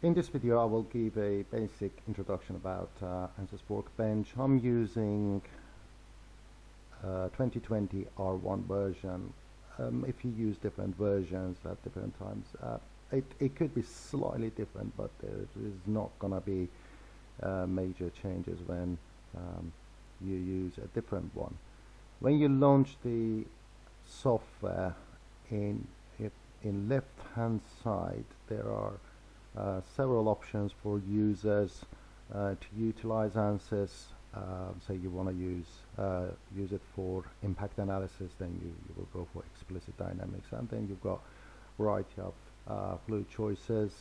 In this video I will give a basic introduction about ANSYS Workbench. I'm using 2020 R1 version. If you use different versions at different times, it could be slightly different, but there is not gonna be major changes when you use a different one. When you launch the software, in left hand side there are several options for users to utilize ANSYS. Say you want to use it for impact analysis, then you will go for explicit dynamics, and then you've got a variety of fluid choices.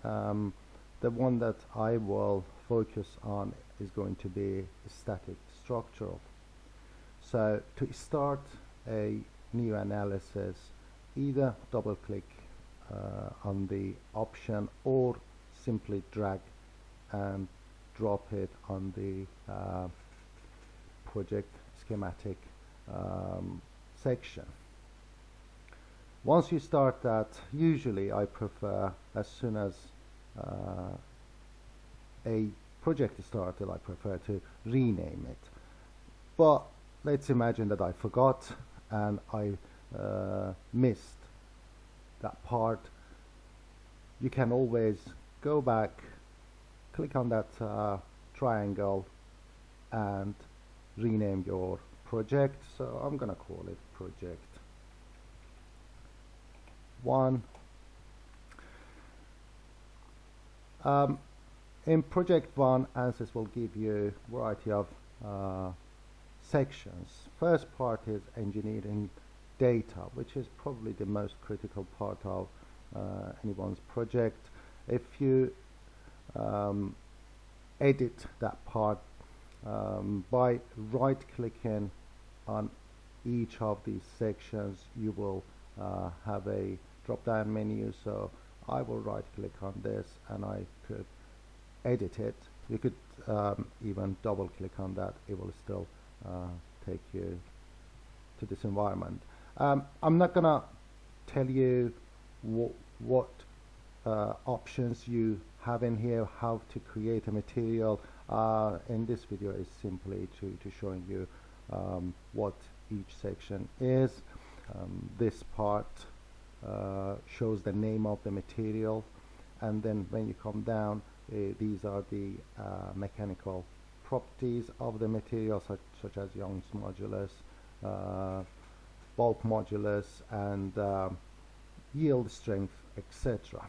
The one that I will focus on is going to be static structural. So to start a new analysis, either double click on the option or simply drag and drop it on the project schematic section. Once you start that, usually I prefer, as soon as a project is started, I prefer to rename it. But let's imagine that I forgot and I missed that part. You can always go back, click on that triangle and rename your project. So I'm gonna call it project 1. In project 1, ANSYS will give you a variety of sections. First part is engineering data, which is probably the most critical part of anyone's project. If you edit that part by right clicking on each of these sections, you will have a drop down menu. So I will right click on this and I could edit it. You could even double click on that, it will still take you to this environment. I'm not gonna tell you what options you have in here, how to create a material. In this video is simply to showing you what each section is. This part shows the name of the material, and then when you come down, these are the mechanical properties of the material, such as Young's modulus, bulk modulus, and yield strength, etc.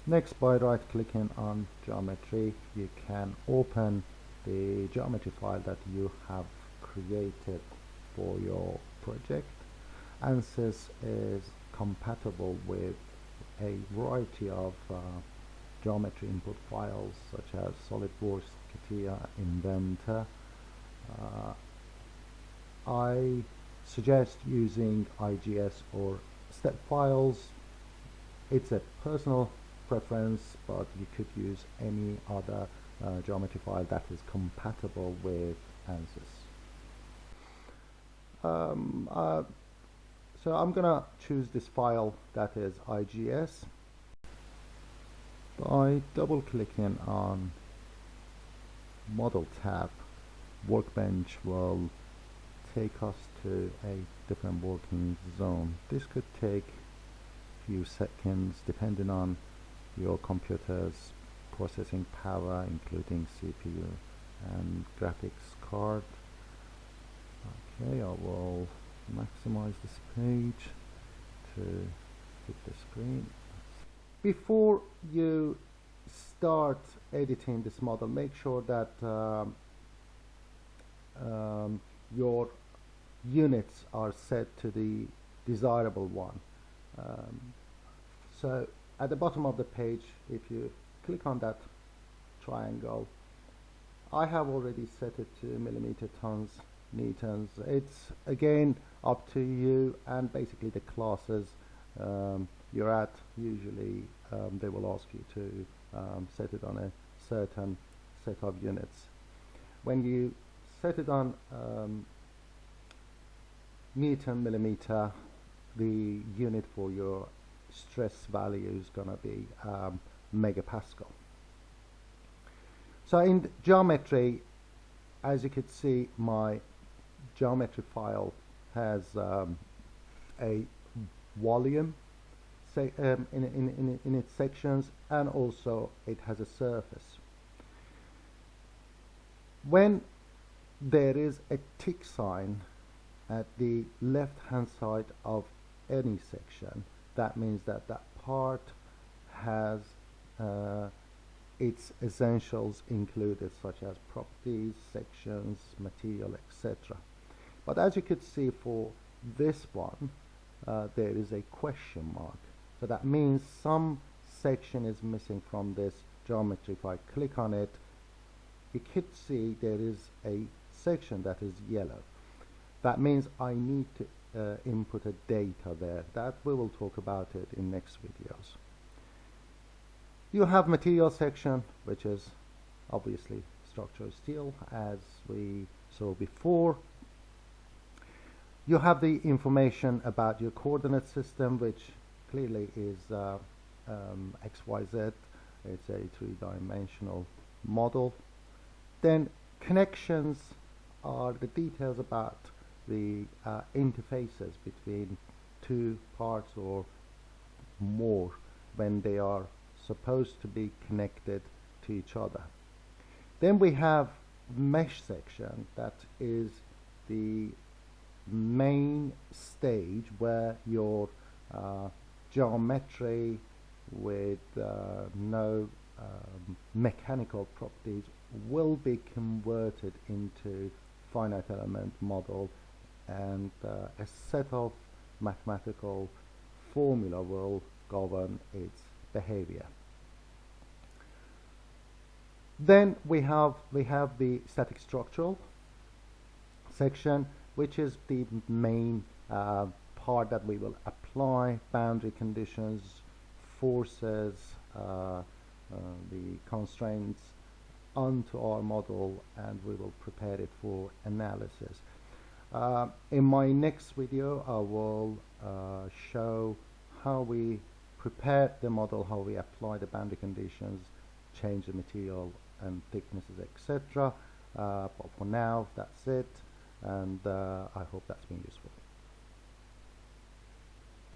Next, by right clicking on geometry, you can open the geometry file that you have created for your project. ANSYS is compatible with a variety of geometry input files, such as SolidWorks, CATIA, Inventor. I suggest using IGS or step files. It's a personal preference, but you could use any other geometry file that is compatible with ANSYS. So I'm gonna choose this file that is IGS. By double clicking on Model tab, Workbench will take us to a different working zone. This could take a few seconds depending on your computer's processing power, including CPU and graphics card. Okay, I will maximize this page to fit the screen. Before you start editing this model, make sure that your units are set to the desirable one. So at the bottom of the page, if you click on that triangle, I have already set it to millimeter tons, newtons. It's again up to you, and basically the classes you're at, usually they will ask you to set it on a certain set of units. When you set it on Newton millimeter, the unit for your stress value is gonna be megapascal. So in geometry, as you can see, my geometry file has a volume in its sections, and also it has a surface. When there is a tick sign at the left hand side of any section, that means that that part has its essentials included, such as properties, sections, material, etc. But as you could see, for this one there is a question mark, so that means some section is missing from this geometry. If I click on it, you could see there is a section that is yellow. That means I need to input a data there. That we will talk about it in next videos. You have material section, which is obviously structural steel, as we saw before. You have the information about your coordinate system, which clearly is XYZ. It's a three-dimensional model. Then connections are the details about the interfaces between two parts or more when they are supposed to be connected to each other. Then we have mesh section, that is the main stage where your geometry with no mechanical properties will be converted into finite element model, and a set of mathematical formula will govern its behavior. Then we have the static structural section, which is the main part that we will apply boundary conditions, forces, the constraints onto our model, and we will prepare it for analysis. In my next video, I will show how we prepare the model, how we apply the boundary conditions, change the material and thicknesses, etc. But for now, that's it, and I hope that's been useful.